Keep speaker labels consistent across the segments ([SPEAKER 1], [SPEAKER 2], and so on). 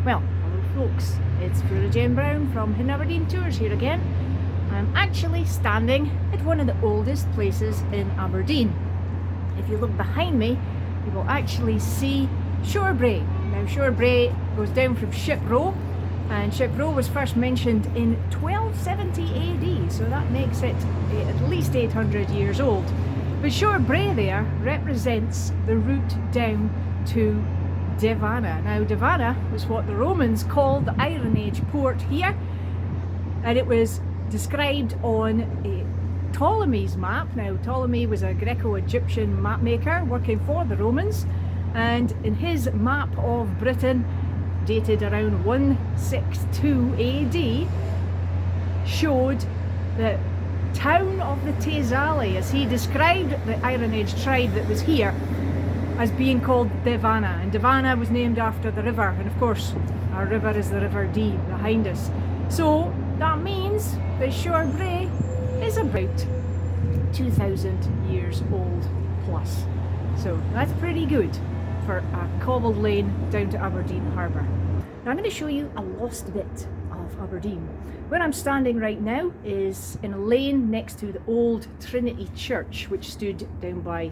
[SPEAKER 1] Well, hello folks, it's Flora Jane Brown from Aberdeen Tours here again. I'm actually standing at one of the oldest places in Aberdeen. If you look behind me, you will actually see Brae. Now Brae goes down from Ship Row, and Ship Row was first mentioned in 1270 AD, so that makes it at least 800 years old. But Brae there represents the route down to Devana. Now Devana was what the Romans called the Iron Age port here, and it was described on Ptolemy's map. Now Ptolemy was a Greco-Egyptian map maker working for the Romans, and in his map of Britain, dated around 162 AD, showed the town of the Taezali, as he described the Iron Age tribe that was here, as being called Devana. And Devana was named after the river, and of course our river is the River Dee behind us. So that means that Brae is about 2,000 years old plus. So that's pretty good for a cobbled lane down to Aberdeen Harbour. Now I'm going to show you a lost bit of Aberdeen. Where I'm standing right now is in a lane next to the old Trinity Church, which stood down by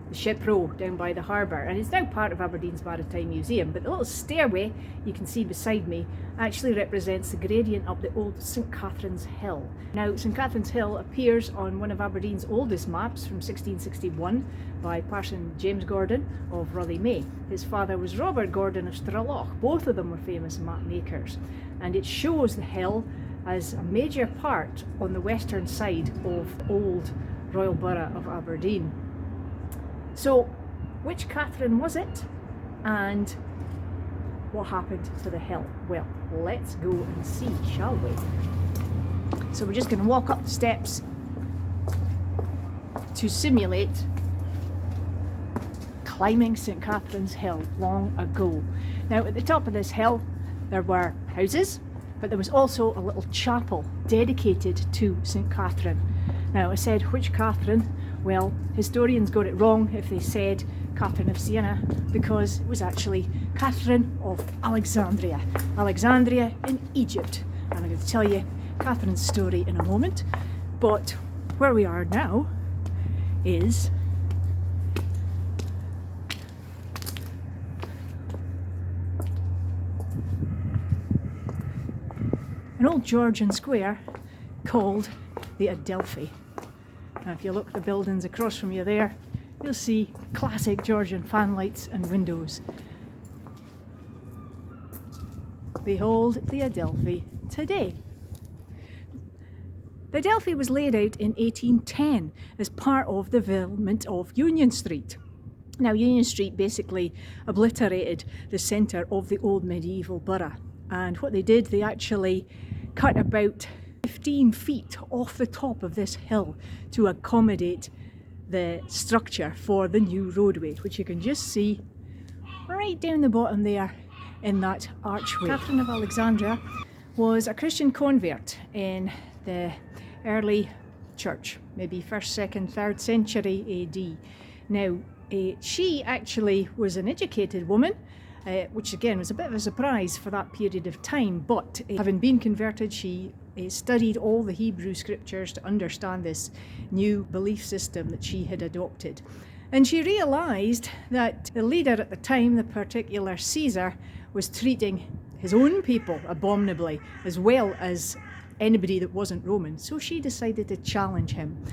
[SPEAKER 1] the Ship Row, down by the harbour, and it's now part of Aberdeen's Maritime Museum. But the little stairway you can see beside me actually represents the gradient up the old St Catherine's Hill. Now St Catherine's Hill appears on one of Aberdeen's oldest maps from 1661 by Parson James Gordon of Rothiemay. His father was Robert Gordon of Straloch. Both of them were famous map makers, and it shows the hill as a major part on the western side of the old Royal Borough of Aberdeen. So, which Katherine was it, and what happened to the hill? Well, let's go and see, shall we? So we're just going to walk up the steps to simulate climbing St Catherine's Hill long ago. Now at the top of this hill there were houses, but there was also a little chapel dedicated to St Catherine. Now I said which Katherine? Well, historians got it wrong if they said Catherine of Siena, because it was actually Catherine of Alexandria. Alexandria in Egypt. And I'm going to tell you Catherine's story in a moment. But where we are now is an old Georgian square called the Adelphi. Now if you look at the buildings across from you there, you'll see classic Georgian fan lights and windows. Behold the Adelphi today. The Adelphi was laid out in 1810 as part of the development of Union Street. Now Union Street basically obliterated the centre of the old medieval borough, and what they did, they actually cut about 15 feet off the top of this hill to accommodate the structure for the new roadway, which you can just see right down the bottom there in that archway. Catherine of Alexandria was a Christian convert in the early church, maybe 1st, 2nd, 3rd century AD. Now she actually was an educated woman, which again was a bit of a surprise for that period of time, but having been converted, she studied all the Hebrew scriptures to understand this new belief system that she had adopted. And she realised that the leader at the time, the particular Caesar, was treating his own people abominably, as well as anybody that wasn't Roman. So she decided to challenge him.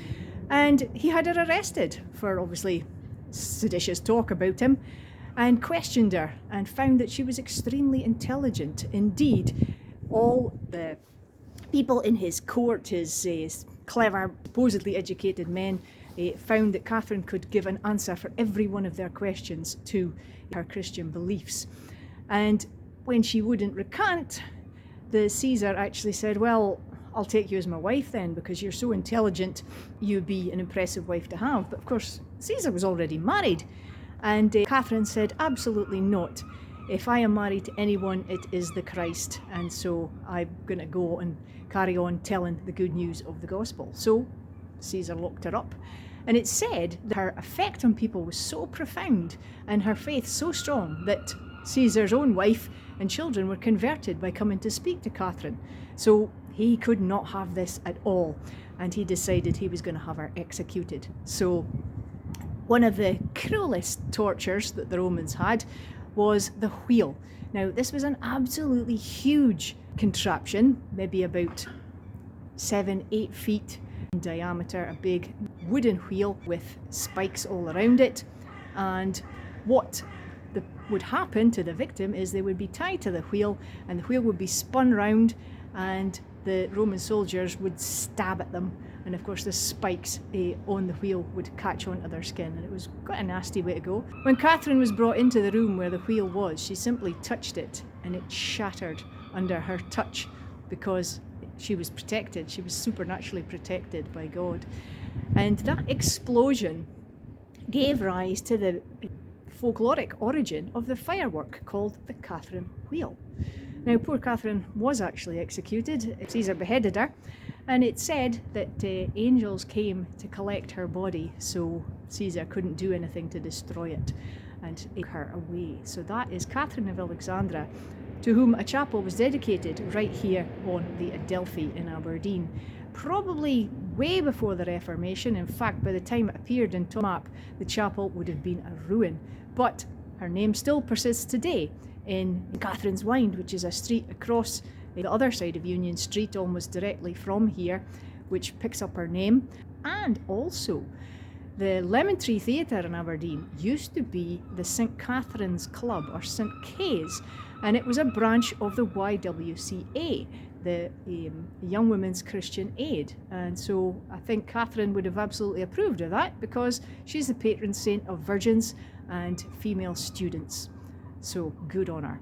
[SPEAKER 1] And he had her arrested for obviously seditious talk about him, and questioned her, and found that she was extremely intelligent. Indeed, all the people in his court, his clever, supposedly educated men, found that Catherine could give an answer for every one of their questions to her Christian beliefs. And when she wouldn't recant, the Caesar actually said, well, I'll take you as my wife then, because you're so intelligent, you'd be an impressive wife to have. But of course, Caesar was already married. And Catherine said, absolutely not. If I am married to anyone, it is the Christ. And so I'm going to go and carry on telling the good news of the gospel. So Caesar locked her up. And it's said that her effect on people was so profound and her faith so strong that Caesar's own wife and children were converted by coming to speak to Catherine. So he could not have this at all, and he decided he was going to have her executed. So one of the cruelest tortures that the Romans had was the wheel. Now, this was an absolutely huge contraption, maybe about 7-8 feet in diameter, a big wooden wheel with spikes all around it. And what would happen to the victim is they would be tied to the wheel, and the wheel would be spun round, and the Roman soldiers would stab at them, and of course the spikes on the wheel would catch onto their skin, and it was quite a nasty way to go. When Catherine was brought into the room where the wheel was, she simply touched it and it shattered under her touch, because she was protected. She was supernaturally protected by God. And that explosion gave rise to the folkloric origin of the firework called the Catherine wheel. Now, poor Catherine was actually executed. Caesar beheaded her, and it said that angels came to collect her body, so Caesar couldn't do anything to destroy it and take her away. So that is Catherine of Alexandria, to whom a chapel was dedicated right here on the Adelphi in Aberdeen, probably way before the Reformation. In fact, by the time it appeared in the map, the chapel would have been a ruin. But her name still persists today in Catherine's Wynd, which is a street across the other side of Union Street, almost directly from here, which picks up her name. And also, the Lemon Tree Theatre in Aberdeen used to be the St Catherine's Club, or St K's, and it was a branch of the YWCA, the Young Women's Christian Aid. And so I think Catherine would have absolutely approved of that, because she's the patron saint of virgins and female students. So good on her.